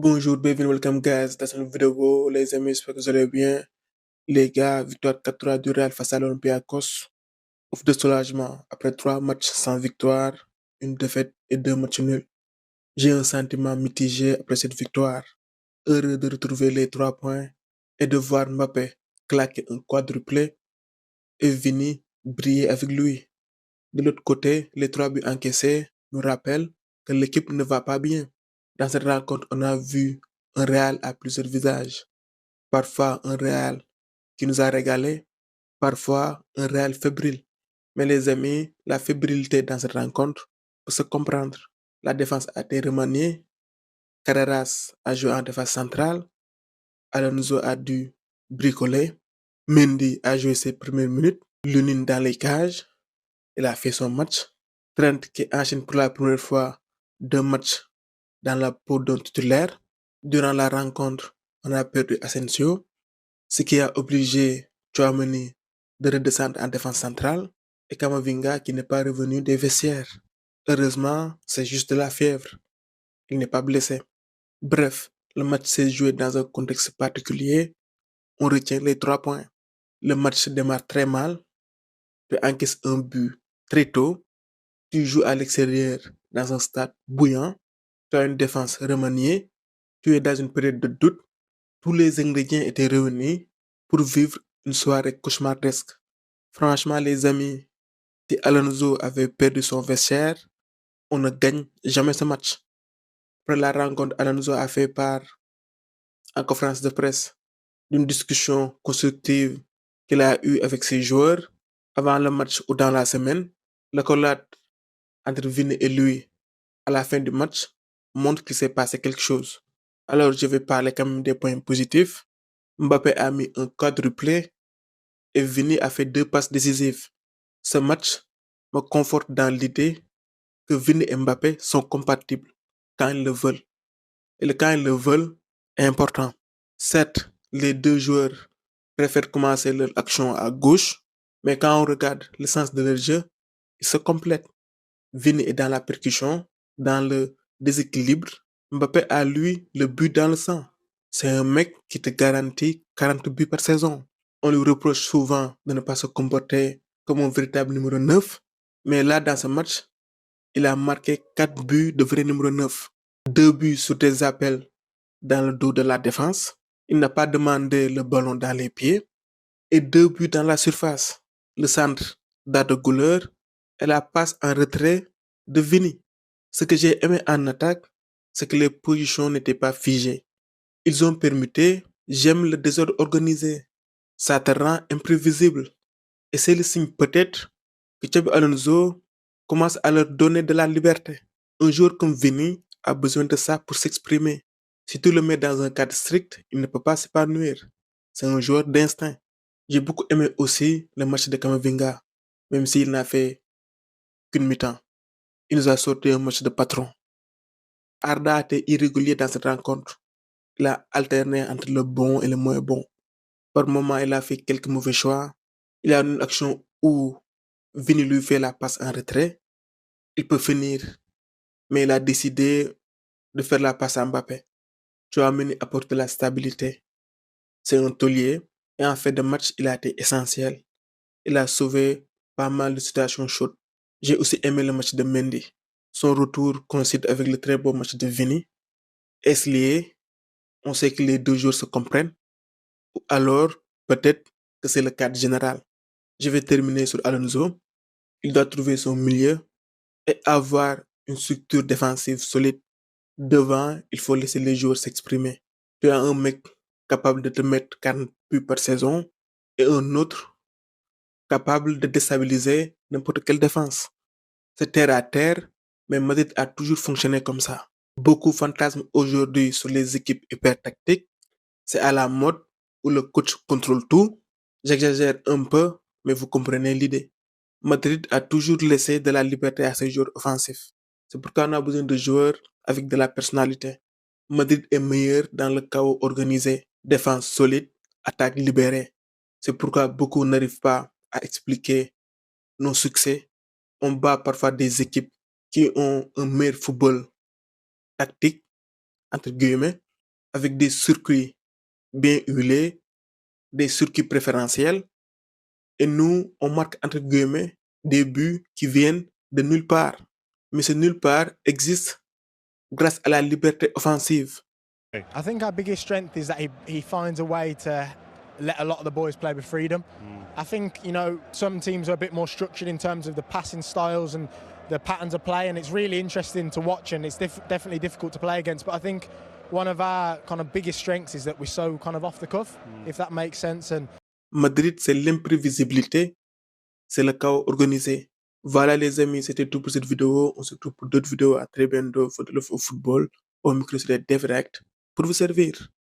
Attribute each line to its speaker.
Speaker 1: Bonjour, bienvenue, welcome guys dans cette vidéo. Les amis, j'espère que vous allez bien. Les gars, victoire 4-3 du Real face à l'Olympiakos. Ouf de soulagement après 3 matchs sans victoire, une défaite et 2 matchs nuls. J'ai un sentiment mitigé après cette victoire. Heureux de retrouver les 3 points et de voir Mbappé claquer un quadruplé et Vini briller avec lui. De l'autre côté, les 3 buts encaissés nous rappellent que l'équipe ne va pas bien. Dans cette rencontre, on a vu un Real à plusieurs visages. Parfois un Real qui nous a régalé, parfois un Real fébrile. Mais les amis, la fébrilité dans cette rencontre peut se comprendre. La défense a été remaniée, Carreras a joué en défense centrale, Alonso a dû bricoler, Mendy a joué ses premières minutes, Lunin dans les cages, il a fait son match. Trent qui enchaîne pour la première fois 2 matchs dans la peau d'un titulaire. Durant la rencontre, on a perdu Asensio, ce qui a obligé Tchouaméni de redescendre en défense centrale et Kamavinga qui n'est pas revenu des vestiaires. Heureusement, c'est juste de la fièvre. Il n'est pas blessé. Bref, le match s'est joué dans un contexte particulier. On retient les 3 points. Le match démarre très mal. Tu encaisses un but très tôt. Tu joues à l'extérieur dans un stade bouillant. Tu as une défense remaniée. Tu es dans une période de doute. Tous les ingrédients étaient réunis pour vivre une soirée cauchemardesque. Franchement, les amis, si Alonso avait perdu son vestiaire, on ne gagne jamais ce match. Après la rencontre, Alonso a fait part en conférence de presse d'une discussion constructive qu'il a eue avec ses joueurs avant le match ou dans la semaine. L'accolade entre Vini et lui à la fin du match montre qu'il s'est passé quelque chose. Alors je vais parler quand même des points positifs. Mbappé a mis un quadruplé et Vini a fait 2 passes décisives. Ce match me conforte dans l'idée que Vini et Mbappé sont compatibles quand ils le veulent. Et le quand ils le veulent est important. Certes, les deux joueurs préfèrent commencer leur action à gauche, mais quand on regarde le sens de leur jeu, ils se complètent. Vini est dans la percussion, dans le déséquilibre. Mbappé a lui le but dans le sang. C'est un mec qui te garantit 40 buts par saison. On lui reproche souvent de ne pas se comporter comme un véritable numéro 9, mais là dans ce match, il a marqué 4 buts de vrai numéro 9. 2 buts sur des appels dans le dos de la défense. Il n'a pas demandé le ballon dans les pieds. Et 2 buts dans la surface. Le centre d'Arda Güler et la passe en retrait de Vini. Ce que j'ai aimé en attaque, c'est que les positions n'étaient pas figées. Ils ont permuté, j'aime le désordre organisé. Ça te rend imprévisible. Et c'est le signe peut-être que Xabi Alonso commence à leur donner de la liberté. Un joueur comme Vini a besoin de ça pour s'exprimer. Si tu le mets dans un cadre strict, il ne peut pas s'épanouir. C'est un joueur d'instinct. J'ai beaucoup aimé aussi le match de Kamavinga, même s'il n'a fait qu'une mi-temps. Il nous a sorti un match de patron. Arda a été irrégulier dans cette rencontre. Il a alterné entre le bon et le moins bon. Par moments, il a fait quelques mauvais choix. Il a une action où Vini lui fait la passe en retrait. Il peut finir, mais il a décidé de faire la passe à Mbappé. Tchouaméni apporte la stabilité. C'est un taulier et en fait de match, il a été essentiel. Il a sauvé pas mal de situations chaudes. J'ai aussi aimé le match de Mendy. Son retour coïncide avec le très beau match de Vini. Est-ce lié? On sait que les deux joueurs se comprennent. Ou alors, peut-être que c'est le cadre général. Je vais terminer sur Alonso. Il doit trouver son milieu et avoir une structure défensive solide. Devant, il faut laisser les joueurs s'exprimer. Tu as un mec capable de te mettre 40 buts par saison et un autre capable de déstabiliser n'importe quelle défense. C'est terre à terre, mais Madrid a toujours fonctionné comme ça. Beaucoup fantasment aujourd'hui sur les équipes hyper tactiques. C'est à la mode où le coach contrôle tout. J'exagère un peu, mais vous comprenez l'idée. Madrid a toujours laissé de la liberté à ses joueurs offensifs. C'est pourquoi on a besoin de joueurs avec de la personnalité. Madrid est meilleur dans le chaos organisé, défense solide, attaque libérée. C'est pourquoi beaucoup n'arrivent pas à expliquer nos succès. On bat parfois des équipes qui ont un meilleur football tactique, entre guillemets, avec des circuits bien huilés, des circuits préférentiels, et nous, on marque entre guillemets des buts qui viennent de nulle part. Mais ce nulle part existe grâce à la liberté offensive.
Speaker 2: I think our biggest strength is that he finds a way to let a lot of the boys play with freedom. I think, some teams are a bit more structured in terms of the passing styles and the patterns of play, and it's really interesting to watch, and it's definitely difficult to play against. But I think one of our kind of biggest strengths is that we're so kind of off the cuff, if that makes sense. And
Speaker 1: Madrid, c'est l'imprévisibilité, c'est le chaos organisé. Voilà les amis, c'était tout pour cette vidéo. On se retrouve pour d'autres vidéos. À très bientôt. Faut de le football. Au micro, c'est Devrect pour vous servir.